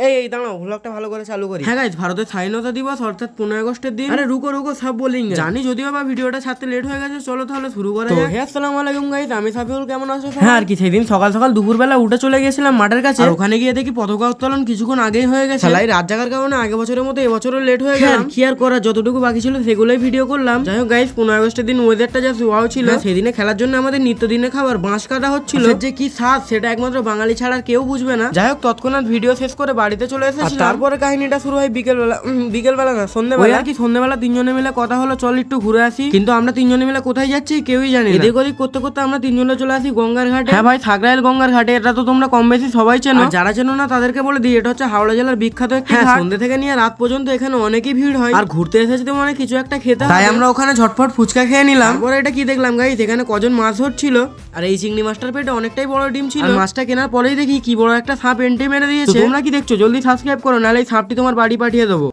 এই দাঁড়াও, ব্লগটা ভালো করে চালু করি। হ্যাঁ গাইস, ভারতের স্বাধীনতা দিবস অর্থাৎ 15 আগস্টের দিন। আরে রুকো সব বলিং জানি, যদিও বা ভিডিওটা ছাড়তে লেট হয়ে গেছে। চলো তাহলে শুরু করা যাক। হে আসসালামু আলাইকুম গাইস, আমি সাফিউল, কেমন আছো? হ্যাঁ আর কি, সেদিন সকাল সকাল দুপুরবেলা উঠে চলে গেছিলাম মাঠের কাছে। আর ওখানে গিয়ে দেখি পতাকা উত্তোলন কিছুক্ষণ আগেই হয়ে গেছে। শালাই রাত জাগার কারণে আগে বছরের মতো এবছরও লেট হয়ে গেল। কি আর করা, যতটুকু বাকি ছিল সেগুলোই ভিডিও করলাম। যাই হোক গাইস, 15 আগস্টের দিন ওয়েদারটা জাস্ট ওয়াও ছিল। সেদিনে খেলার জন্য আমাদের নিত্যদিনের খাবার বাঁশ কাটা হচ্ছিল, যে কি স্বাদ সেটা একমাত্র বাঙালি ছাড়া কেউ বুঝবে না। যাই হোক, তৎক্ষণাৎ ভিডিও শেষ করে বাড়িতে চলে এসেছি। তারপরে কাহিনীটা শুরু হয় বিকেলবেলা না, সন্ধ্যেবেলা। আর কি সন্ধ্যেবেলা তিনজনে মিলে কথা হলো চল একটু ঘুরে আসি। কিন্তু আমরা তিনজনে মিলে কোথায় যাচ্ছি কেউই জানি না। এদিক ওদিক করতে করতে আমরা তিনজনে চলে আসি গঙ্গার ঘাটে। হ্যাঁ ভাই, সাগরাইল গঙ্গার ঘাটে। এটা তো তোমরা কম বেশি সবাই চেনো। যারা চেনো না তাদেরকে বলে দিই, এটা হচ্ছে হাওড়া জেলার বিখ্যাত একটি ঘাট। সন্ধ্যে থেকে নিয়ে রাত পর্যন্ত এখানে অনেকই ভিড় হয়। আর ঘুরতে এসেছি তো মানে কিছু একটা খেতে, তাই আমরা ওখানে ঝটপট ফুচকা খেয়ে নিলাম। তারপরে এটা কি দেখলাম গাইস, এখানে কজন মাছ ধরছিল। আর এই চিংড়ি মাছটার পেটে অনেকটাই বড় ডিম ছিল। মাছটা কেনার পরেই দেখি কি বড় একটা সাপ এন্টে মেরে দিয়েছে। তোমরা কি দেখছো? জলদি সাবস্ক্রাইব করো, নাহলে এই সাপটি তোমার বাড়ি পাঠিয়ে দেবো।